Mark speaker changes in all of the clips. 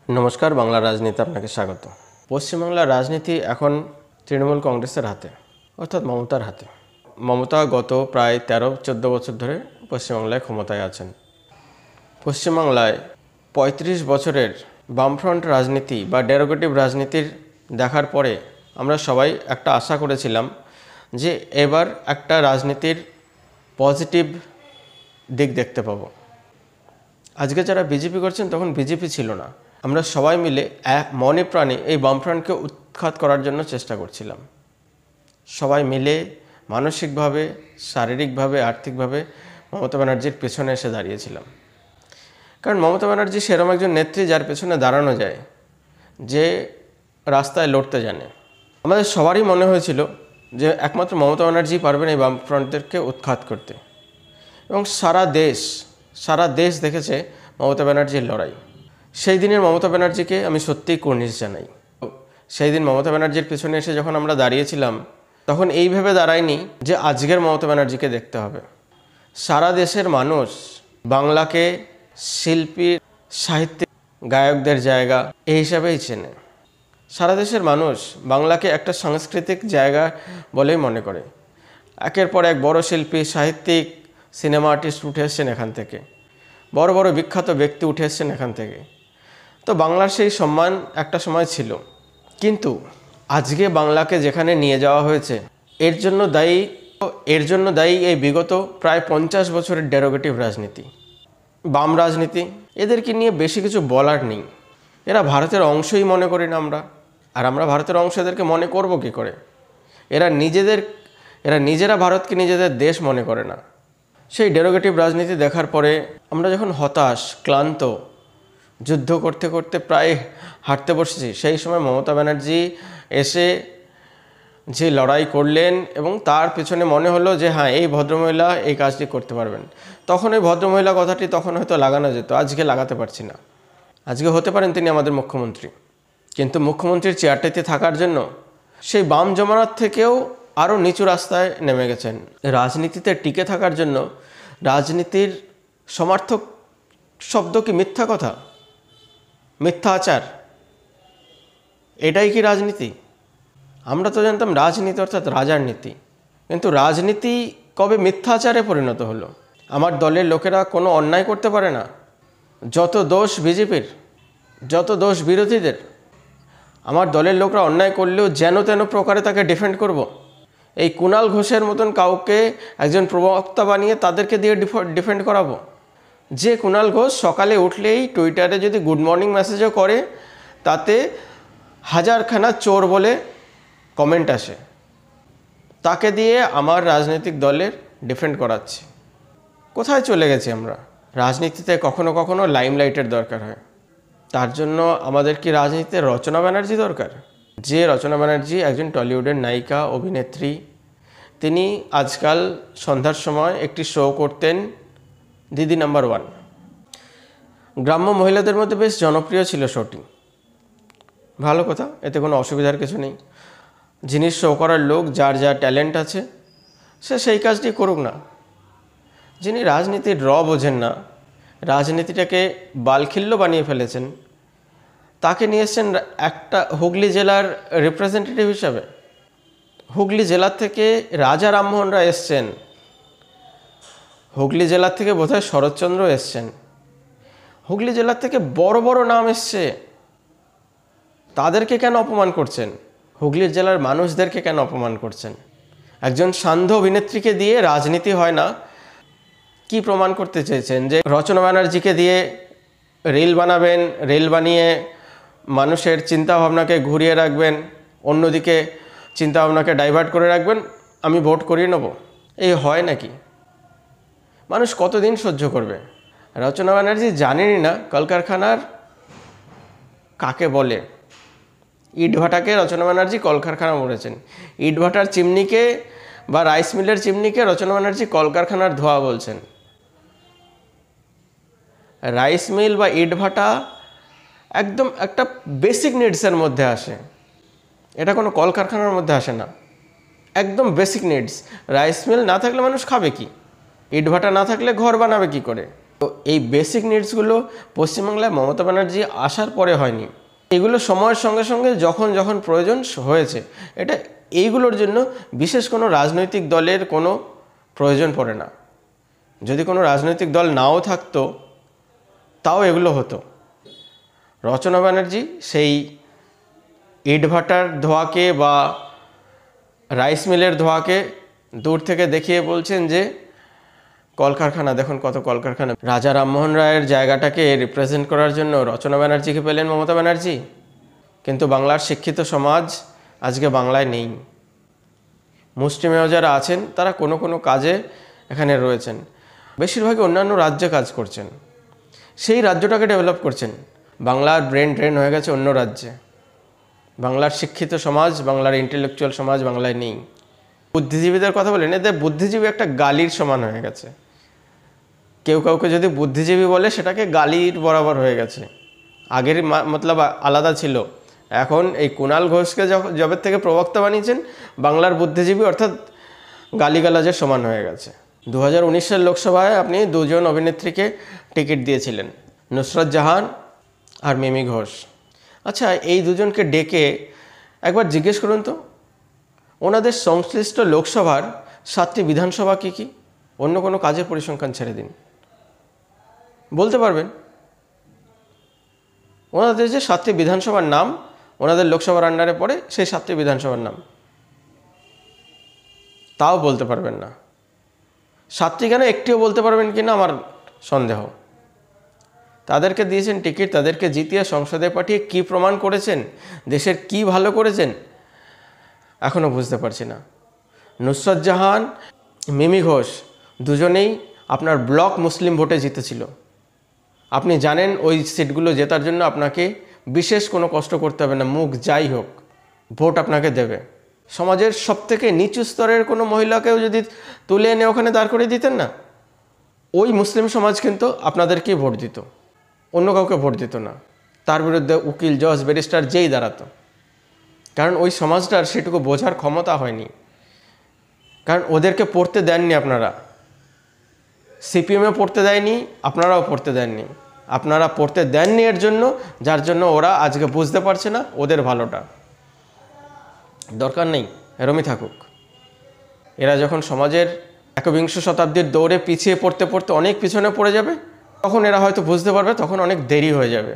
Speaker 1: নমস্কার, বাংলা রাজনীতি আপনাকে স্বাগত। পশ্চিমবাংলার রাজনীতি এখন তৃণমূল কংগ্রেসের হাতে, অর্থাৎ মমতার হাতে। মমতা গত প্রায় 13-14 বছর ধরে পশ্চিমবাংলায় ক্ষমতায় আছেন। পশ্চিমবাংলায় 35 বছরের বামফ্রন্ট রাজনীতি বা ডেরোগেটিভ রাজনীতির দেখার পরে আমরা সবাই একটা আশা করেছিলাম যে এবার একটা রাজনীতির পজিটিভ দিক দেখতে পাবো। আজকে যারা বিজেপি করছেন তখন বিজেপি ছিল না। আমরা সবাই মিলে এক মনে প্রাণে এই বামফ্রন্টকে উৎখাত করার জন্য চেষ্টা করছিলাম। সবাই মিলে মানসিকভাবে, শারীরিকভাবে, আর্থিকভাবে মমতা ব্যানার্জির পেছনে এসে দাঁড়িয়েছিলাম। কারণ মমতা ব্যানার্জি সেরকম একজন নেত্রী যার পেছনে দাঁড়ানো যায়, যে রাস্তায় লড়তে জানে। আমাদের সবারই মনে হয়েছিল যে একমাত্র মমতা ব্যানার্জি পারবেন এই বামফ্রন্টদেরকে উৎখাত করতে। এবং সারা দেশ দেখেছে মমতা ব্যানার্জির লড়াই। সেই দিনের মমতা ব্যানার্জিকে আমি সত্যিই কুর্নিশ জানাই। সেই দিন মমতা ব্যানার্জির পেছনে এসে যখন আমরা দাঁড়িয়েছিলাম, তখন এই ভেবে দাঁড়ায়নি যে আজকের মমতা ব্যানার্জিকে দেখতে হবে। সারা দেশের মানুষ বাংলাকে শিল্পী, সাহিত্যিক, গায়কদের জায়গা এই হিসাবেই চেনে। সারা দেশের মানুষ বাংলাকে একটা সাংস্কৃতিক জায়গা বলেই মনে করে। একের পর এক বড় শিল্পী, সাহিত্যিক, সিনেমা আর্টিস্ট উঠে এসছেন এখান থেকে, বড় বড় বিখ্যাত ব্যক্তি উঠে এসছেন এখান থেকে। তো বাংলার সেই সম্মান একটা সময় ছিল। কিন্তু আজকে বাংলাকে যেখানে নিয়ে যাওয়া হয়েছে, এর জন্য দায়ী এই বিগত প্রায় 50 বছরের ডেরোগেটিভ রাজনীতি, বাম রাজনীতি। এদেরকে নিয়ে বেশি কিছু বলার নেই। এরা ভারতের অংশই মনে করি না আমরা, আর আমরা ভারতের অংশ এদেরকে মনে করব কী করে? এরা নিজেরা ভারতকে নিজেদের দেশ মনে করে না। সেই ডেরোগেটিভ রাজনীতি দেখার পরে আমরা যখন হতাশ, ক্লান্ত, যুদ্ধ করতে করতে প্রায় হাঁটতে বসেছি, সেই সময় মমতা ব্যানার্জি এসে যে লড়াই করলেন এবং তার পেছনে মনে হলো যে হ্যাঁ, এই ভদ্রমহিলা এই কাজটি করতে পারবেন। তখন ওই ভদ্রমহিলা কথাটি তখন হয়তো লাগানো যেত, আজকে লাগাতে পারছি না। আজকে হতে পারেন তিনি আমাদের মুখ্যমন্ত্রী, কিন্তু মুখ্যমন্ত্রীর চেয়ারটিতে থাকার জন্য সেই বাম জমানার থেকেও আরও নিচু রাস্তায় নেমে গেছেন। রাজনীতিতে টিকে থাকার জন্য রাজনীতির সমার্থক শব্দ কি মিথ্যা কথা, মিথ্যা আচার? এটাই কি রাজনীতি? আমরা তো জানতাম রাজনীতি অর্থাৎ রাজার নীতি, কিন্তু রাজনীতি কবে মিথ্যাচারে পরিণত হলো? আমার দলের লোকেরা কোনো অন্যায় করতে পারে না? যত দোষ বিজেপির, যত দোষ বিরোধীদের, আমার দলের লোকরা অন্যায় করলেও যেন তেন প্রকারে তাকে ডিফেন্ড করব? এই কুণাল ঘোষের মতন কাউকে একজন প্রবক্তা বানিয়ে তাদেরকে দিয়ে ডিফেন্ড করাবো? যে কুণাল ঘোষ সকালে উঠলেই টুইটারে যদি গুড মর্নিং মেসেজও করে, তাতে হাজারখানা চোর বলে কমেন্ট আসে, তাকে দিয়ে আমার রাজনৈতিক দলের ডিফেন্ড করাচ্ছি। কোথায় চলে গেছি আমরা? রাজনীতিতে কখনো কখনো লাইমলাইটের দরকার হয়। তার জন্য আমাদের কি রাজনীতিতে রচনা ব্যানার্জি দরকার? যে রচনা ব্যানার্জি একজন টলিউডের নায়িকা, অভিনেত্রী, তিনি আজকাল সন্ধ্যার সময় একটি শো করতেন, দিদি নাম্বার 1। গ্রাম্য মহিলাদের মধ্যে বেশ জনপ্রিয় ছিল শোটি। ভালো কথা, এতে কোনো অসুবিধার কিছু নেই। যিনি শো করার লোক, যার যা ট্যালেন্ট আছে, সে সেই কাজটি করুক না। যিনি রাজনীতির বোঝেন না, রাজনীতিটাকে বালখিল্য বানিয়ে ফেলেছেন, তাকে নিয়ে এসছেন একটা হুগলি জেলার রিপ্রেজেন্টেটিভ হিসাবে। হুগলি জেলার থেকে রাজা রামমোহন রায় এসছেন, হুগলি জেলার থেকে বোধহয় শরৎচন্দ্র এসছেন, হুগলি জেলার থেকে বড় বড় নাম এসছে। তাদেরকে কেন অপমান করছেন? হুগলি জেলার মানুষদেরকে কেন অপমান করছেন? একজন সান্ধ্য অভিনেত্রীকে দিয়ে রাজনীতি হয় না। কি প্রমাণ করতে চেয়েছেন? যে রচনা ব্যানার্জিকে দিয়ে রিল বানাবেন, রিল বানিয়ে মানুষের চিন্তাভাবনাকে ঘুরিয়ে রাখবেন, অন্যদিকে চিন্তাভাবনাকে ডাইভার্ট করে রাখবেন, আমি ভোট করিয়ে নেব? এই হয় নাকি? মানুষ কতদিন সহ্য করবে? রচনা ব্যানার্জি জানেনই না কলকারখানার কাকে বলে। ইটভাটাকে রচনা ব্যানার্জি কলকারখানা বলেছেন। ইটভাটার চিমনিকে বা রাইস মিলের চিমনিকে রচনা ব্যানার্জি কলকারখানার ধোঁয়া বলছেন। রাইস মিল বা ইটভাটা একদম একটা বেসিক নিডসের মধ্যে আসে, এটা কোনো কলকারখানার মধ্যে আসে না। একদম বেসিক নিডস। রাইস মিল না থাকলে মানুষ খাবে কি? ইটভাটা না থাকলে ঘর বানাবে কি করে? তো এই বেসিক নিডসগুলো পশ্চিমবাংলায় মমতা ব্যানার্জি আসার পরে হয়নি, এগুলো সময়ের সঙ্গে সঙ্গে যখন যখন প্রয়োজন হয়েছে। এটা এইগুলোর জন্য বিশেষ কোনো রাজনৈতিক দলের কোনো প্রয়োজন পড়ে না। যদি কোনো রাজনৈতিক দল নাও থাকতো তাও এগুলো হতো। রচনা ব্যানার্জি সেই ইটভাটার ধোঁয়াকে বা রাইস মিলের ধোঁয়াকে দূর থেকে দেখিয়ে বলছেন যে কলকারখানা, দেখুন কত কলকারখানা। রাজা রামমোহন রায়ের জায়গাটাকে রিপ্রেজেন্ট করার জন্য রচনা ব্যানার্জিকে পেলেন মমতা ব্যানার্জি, কিন্তু বাংলার শিক্ষিত সমাজ আজকে বাংলায় নেই। মুষ্টিমেয় যারা আছেন তারা কোনো কোনো কাজে এখানে রয়েছেন, বেশিরভাগই অন্যান্য রাজ্যে কাজ করছেন, সেই রাজ্যটাকে ডেভেলপ করছেন। বাংলার ব্রেন ড্রেন হয়ে গেছে অন্য রাজ্যে। বাংলার শিক্ষিত সমাজ, বাংলার ইন্টেলেকচুয়াল সমাজ বাংলায় নেই। বুদ্ধিজীবীদের কথা বলেন, এদের বুদ্ধিজীবী একটা গালির সমান হয়ে গেছে। কেউ কাউকে যদি বুদ্ধিজীবী বলে সেটাকে গালির বরাবর হয়ে গেছে। আগের মতলব আলাদা ছিল, এখন এই কুণাল ঘোষকে যবে থেকে প্রবক্তা বানিয়েছেন, বাংলার বুদ্ধিজীবী অর্থাৎ গালিগালাজের সমান হয়ে গেছে। 2019 লোকসভায় আপনি দুজন অভিনেত্রীকে টিকিট দিয়েছিলেন, নুসরত জাহান আর মিমি ঘোষ। আচ্ছা, এই দুজনকে ডেকে একবার জিজ্ঞেস করুন তো, ওনাদের সংশ্লিষ্ট লোকসভার 7টি বিধানসভা কী কী? অন্য কোনো কাজের পরিসংখ্যান ছেড়ে দিন, বলতে পারবেন? ওনাদের যে 7টি বিধানসভার নাম ওনাদের লোকসভার আন্ডারে পড়ে, সেই 7টি বিধানসভার নাম তাও বলতে পারবেন না। 7টি কেন, একটিও বলতে পারবেন কি না আমার সন্দেহ। তাদেরকে দিয়েছেন টিকিট, তাদেরকে জিতিয়ে সংসদে পাঠিয়ে কি প্রমাণ করেছেন, দেশের কি ভালো করেছেন, এখনও বুঝতে পারছি না। নুসরত জাহান, মিমি ঘোষ দুজনেই আপনার ব্লক মুসলিম ভোটে জিতেছিল। আপনি জানেন ওই সিটগুলো জেতার জন্য আপনাকে বিশেষ কোনো কষ্ট করতে হবে না, মুখ যাই হোক ভোট আপনাকে দেবে। সমাজের সবথেকে নিচু স্তরের কোনো মহিলাকেও যদি তুলে এনে ওখানে দাঁড় করে দিতেন না, ওই মুসলিম সমাজ কিন্তু আপনাদেরকেই ভোট দিত, অন্য কাউকে ভোট দিত না। তার বিরুদ্ধে উকিল, জজ, ব্যারিস্টার যেই দাঁড়াতো, কারণ ওই সমাজটার সেটুকু বোঝার ক্ষমতা হয়নি, কারণ ওদেরকে পড়তে দেননি আপনারা। সিপিএমে পড়তে দেয়নি, আপনারাও পড়তে দেননি। আপনারা পড়তে দেননি এর জন্য, যার জন্য ওরা আজকে বুঝতে পারছে না ওদের ভালোটা। দরকার নেই এরমই থাকুক। এরা যখন সমাজের 21 শতাব্দীর দৌড়ে পিছিয়ে পড়তে পড়তে অনেক পিছনে পড়ে যাবে, তখন এরা হয়তো বুঝতে পারবে, তখন অনেক দেরি হয়ে যাবে,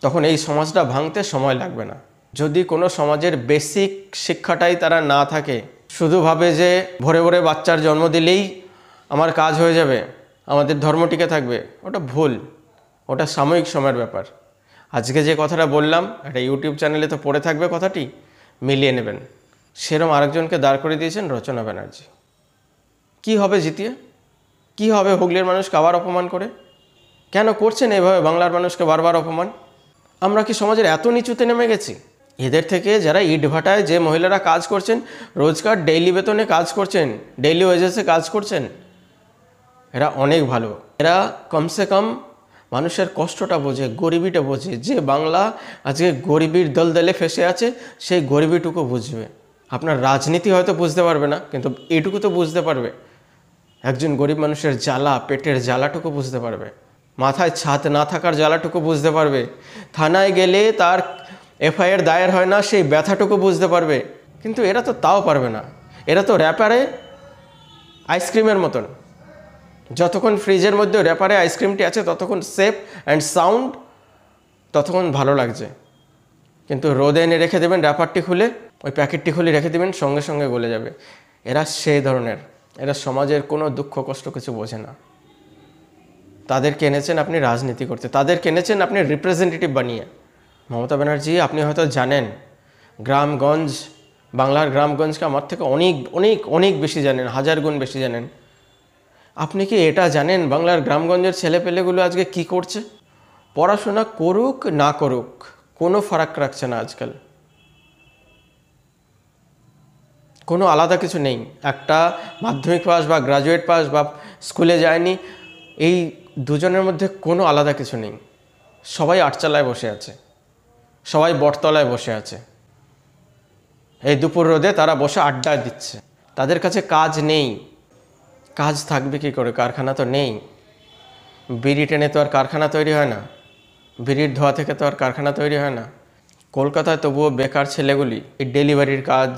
Speaker 1: তখন এই সমাজটা ভাঙতে সময় লাগবে না। যদি কোনো সমাজের বেসিক শিক্ষাটাই তারা না থাকে, শুধু ভাবে যে ভোরে ভোরে বাচ্চার জন্ম দিলেই আমার কাজ হয়ে যাবে, আমাদের ধর্ম টিকে থাকবে, ওটা ভুল, ওটা সাময়িক সময়ের ব্যাপার। আজকে যে কথাটা বললাম একটা ইউটিউব চ্যানেলে তো পড়ে থাকবে, কথাটি মিলিয়ে নেবেন। সেরম আরেকজনকে দাঁড় করে দিয়েছেন রচনা ব্যানার্জি। কি হবে জিতিয়ে? কি হবে হুগলির মানুষকে আবার অপমান করে? কেন করছেন এইভাবে বাংলার মানুষকে বারবার অপমান? আমরা কি সমাজের এত নিচুতে নেমে গেছি? এদের থেকে যারা ইটভাটায় যে মহিলারা কাজ করছেন, রোজকার ডেইলি বেতনে কাজ করছেন, ডেইলি ওয়েজেসে কাজ করছেন, এরা অনেক ভালো। এরা কমসে কম মানুষের কষ্টটা বোঝে, গরিবিটা বোঝে। যে বাংলা আজকে গরিবির দলদলে ফেসে আছে, সেই গরিবিটুকু বুঝবে। আপনার রাজনীতি হয়তো বুঝতে পারবে না, কিন্তু এইটুকু তো বুঝতে পারবে। একজন গরিব মানুষের জ্বালা, পেটের জ্বালাটুকু বুঝতে পারবে, মাথায় ছাদ না থাকার জ্বালাটুকু বুঝতে পারবে, থানায় গেলে তার এফআইআর দায়ের হয় না সেই ব্যথাটুকু বুঝতে পারবে। কিন্তু এরা তো তাও পারবে না। এরা তো র্যাপারে আইসক্রিমের মতন, যতক্ষণ ফ্রিজের মধ্যে র্যাপারে আইসক্রিমটি আছে ততক্ষণ সেফ অ্যান্ড সাউন্ড, ততক্ষণ ভালো লাগছে। কিন্তু রোদে এনে রেখে দেবেন, র্যাপারটি খুলে ওই প্যাকেটটি খুলে রেখে দেবেন, সঙ্গে সঙ্গে গলে যাবে। এরা সেই ধরনের, এরা সমাজের কোনো দুঃখ কষ্ট কিছু বোঝে না। তাদেরকে এনেছেন আপনি রাজনীতি করতে, তাদেরকে এনেছেন আপনি রিপ্রেজেন্টেটিভ বানিয়ে। মমতা ব্যানার্জি, আপনি হয়তো জানেন গ্রামগঞ্জ, বাংলার গ্রামগঞ্জকে আমার থেকে অনেক অনেক অনেক বেশি জানেন, 1000 গুণ বেশি জানেন। আপনি কি এটা জানেন বাংলার গ্রামগঞ্জের ছেলেপেলেগুলো আজকে কি করছে? পড়াশোনা করুক না করুক কোনো ফারাক রাখছে না আজকাল, কোনো আলাদা কিছু নেই। একটা মাধ্যমিক পাস বা গ্রাজুয়েট পাস বা স্কুলে যায়নি, এই দুজনের মধ্যে কোনো আলাদা কিছু নেই। সবাই আটচালায় বসে আছে, সবাই বটতলায় বসে আছে। এই দুপুর রোদে তারা বসে আড্ডা দিচ্ছে। তাদের কাছে কাজ নেই, কাজ থাকবে কি করে? কারখানা তো নেই। বিড়ি টেনে তো আর কারখানা তৈরি হয় না, বিড়ির ধোয়া থেকে তো আর কারখানা তৈরি হয় না। কলকাতায় তবুও বেকার ছেলেগুলি এই ডেলিভারির কাজ,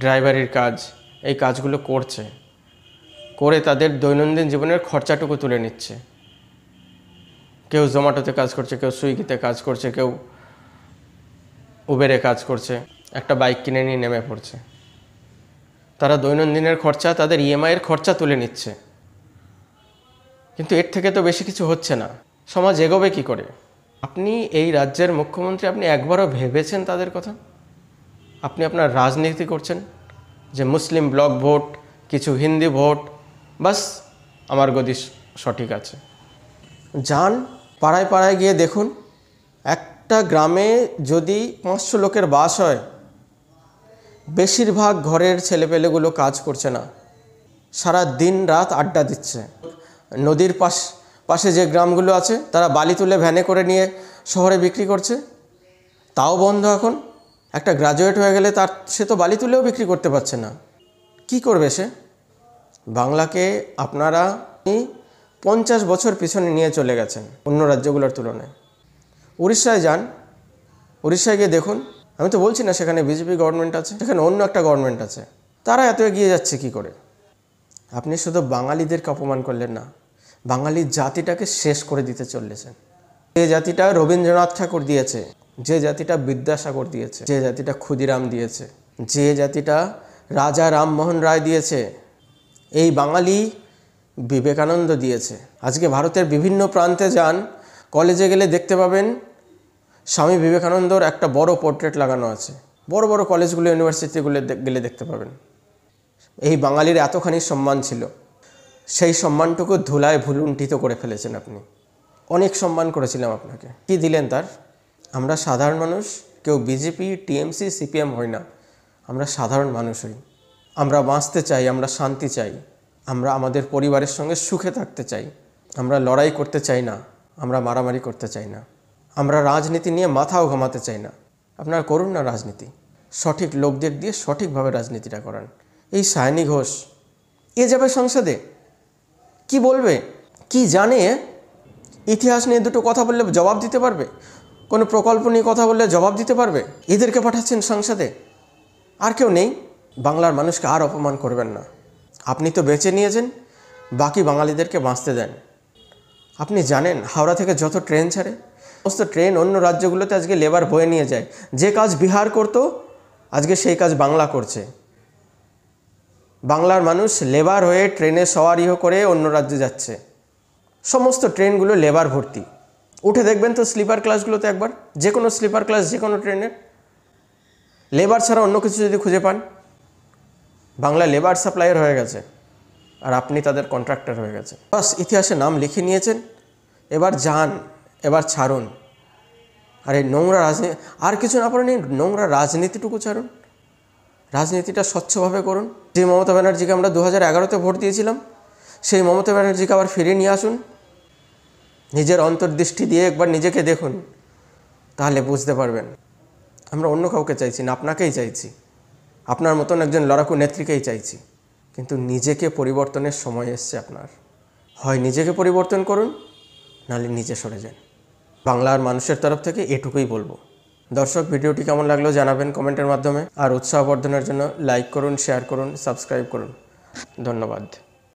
Speaker 1: ড্রাইভারির কাজ, এই কাজগুলো করছে, করে তাদের দৈনন্দিন জীবনের খরচাটুকু তুলে নিচ্ছে। কেউ জোম্যাটোতে কাজ করছে, কেউ সুইগিতে কাজ করছে, কেউ উবেরে কাজ করছে, একটা বাইক কিনে নিয়ে নেমে পড়ছে। তারা দৈনন্দিনের খরচা, তাদের ইএমআইয়ের খরচা তুলে নিচ্ছে। কিন্তু এর থেকে তো বেশি কিছু হচ্ছে না। সমাজ এগোবে কী করে? আপনি এই রাজ্যের মুখ্যমন্ত্রী, আপনি একবারও ভেবেছেন তাদের কথা? আপনি আপনার রাজনীতি করছেন যে মুসলিম ব্লক ভোট, কিছু হিন্দি ভোট, বাস আমার গদি সঠিক আছে। যান পাড়ায় পাড়ায় গিয়ে দেখুন, একটা গ্রামে যদি 500 লোকের বাস হয়, বেশিরভাগ ঘরের ছেলেপেলেগুলো কাজ করছে না, সারা দিন রাত আড্ডা দিচ্ছে। নদীর পাশে যে গ্রামগুলো আছে, তারা বালি তুলে ভ্যানে করে নিয়ে শহরে বিক্রি করছে, তাও বন্ধ এখন। একটা গ্রাজুয়েট হয়ে গেলে সে তো বালি তুলেও বিক্রি করতে পারছে না। কি করবে সে? বাংলাকে আপনারা 50 বছর পিছনে নিয়ে চলে গেছেন অন্য রাজ্যগুলোর তুলনায়। উড়িষ্যায় যান, উড়িষ্যায় গিয়ে দেখুন, আমি তো বলছি না সেখানে বিজেপি গভর্নমেন্ট আছে, সেখানে অন্য একটা গভর্নমেন্ট আছে, তারা এত এগিয়ে যাচ্ছে কি করে? আপনি শুধু বাঙালিদেরকে অপমান করলেন না, বাঙালি জাতিটাকে শেষ করে দিতে চলেছেন। যে জাতিটা রবীন্দ্রনাথ ঠাকুর দিয়েছে, যে জাতিটা বিদ্যাসাগর দিয়েছে, যে জাতিটা ক্ষুদিরাম দিয়েছে, যে জাতিটা রাজা রামমোহন রায় দিয়েছে, এই বাঙালি বিবেকানন্দ দিয়েছে। আজকে ভারতের বিভিন্ন প্রান্তে যান, কলেজে গেলে দেখতে পাবেন স্বামী বিবেকানন্দর একটা বড় পোর্ট্রেট লাগানো আছে। বড় বড় কলেজগুলো, ইউনিভার্সিটিগুলো গেলে দেখতে পাবেন। এই বাঙালির এতখানি সম্মান ছিল, সেই সম্মানটুকু ধুলায় ভুলুণ্ঠিত করে ফেলেছেন আপনি। অনেক সম্মান করেছিলাম আপনাকে, কি দিলেন তার? আমরা সাধারণ মানুষ, কেউ বিজেপি, টিএমসি, সিপিএম হই না, আমরা সাধারণ মানুষ হই। আমরা বাঁচতে চাই, আমরা শান্তি চাই, আমরা আমাদের পরিবারের সঙ্গে সুখে থাকতে চাই। আমরা লড়াই করতে চাই না, আমরা মারামারি করতে চাই না, আমরা রাজনীতি নিয়ে মাথাও ঘামাতে চাই না। আপনারা করুন না রাজনীতি, সঠিক লোকদের দিয়ে সঠিকভাবে রাজনীতিটা করান। এই সায়নী ঘোষ এ যাবে সংসদে, কি বলবে? কি জানে? ইতিহাস নিয়ে দুটো কথা বললে জবাব দিতে পারবে? কোনো প্রকল্প নিয়ে কথা বললে জবাব দিতে পারবে? এদেরকে পাঠাচ্ছেন সংসদে, আর কেউ নেই। বাংলার মানুষকে আর অপমান করবেন না। আপনি তো বেঁচে নিয়েছেন, বাকি বাঙালিদেরকে বাঁচতে দেন। আপনি জানেন হাওড়া থেকে যত ট্রেন ছাড়ে, সমস্ত ট্রেন অন্য রাজ্যগুলোতে আজকে লেবার বয়ে নিয়ে যায়। যে কাজ বিহার করতো, আজকে সেই কাজ বাংলা করছে। বাংলার মানুষ লেবার হয়ে ট্রেনে সওয়ারি করে অন্য রাজ্যে যাচ্ছে। সমস্ত ট্রেনগুলো লেবার ভর্তি। উঠে দেখবেন তো স্লিপার ক্লাসগুলোতে একবার, যে কোনো স্লিপার ক্লাস, যে কোনো ট্রেনের, লেবার ছাড়া অন্য কিছু যদি খুঁজে পান। বাংলা লেবার সাপ্লায়ার হয়ে গেছে, আর আপনি তাদের কন্ট্রাক্টর হয়ে গেছে। বাস ইতিহাসে নাম লিখে নিয়েছেন, এবার যান, এবার ছাড়ুন। আর এই নোংরা রাজনীতি, আর কিছু না পারেন, নোংরা রাজনীতিটুকু ছাড়ুন। রাজনীতিটা স্বচ্ছভাবে করুন। যে মমতা ব্যানার্জিকে আমরা 2011-তে ভোট দিয়েছিলাম, সেই মমতা ব্যানার্জিকে আবার ফিরিয়ে নিয়ে আসুন। নিজের অন্তর্দৃষ্টি দিয়ে একবার নিজেকে দেখুন, তাহলে বুঝতে পারবেন। আমরা অন্য কাউকে চাইছি না, আপনাকেই চাইছি, আপনার মতন একজন লড়াকু নেত্রীকেই চাইছি। কিন্তু নিজেকে পরিবর্তনের সময় এসছে আপনার। হয় নিজেকে পরিবর্তন করুন, নাহলে নিজে সরে যান। বাংলার মানুষের তরফ থেকে এটুকুই বলবো। দর্শক, ভিডিওটি কেমন লাগলো জানাবেন কমেন্টের মাধ্যমে। আর উৎসাহ বর্ধনের জন্য লাইক করুন, শেয়ার করুন, সাবস্ক্রাইব করুন। ধন্যবাদ।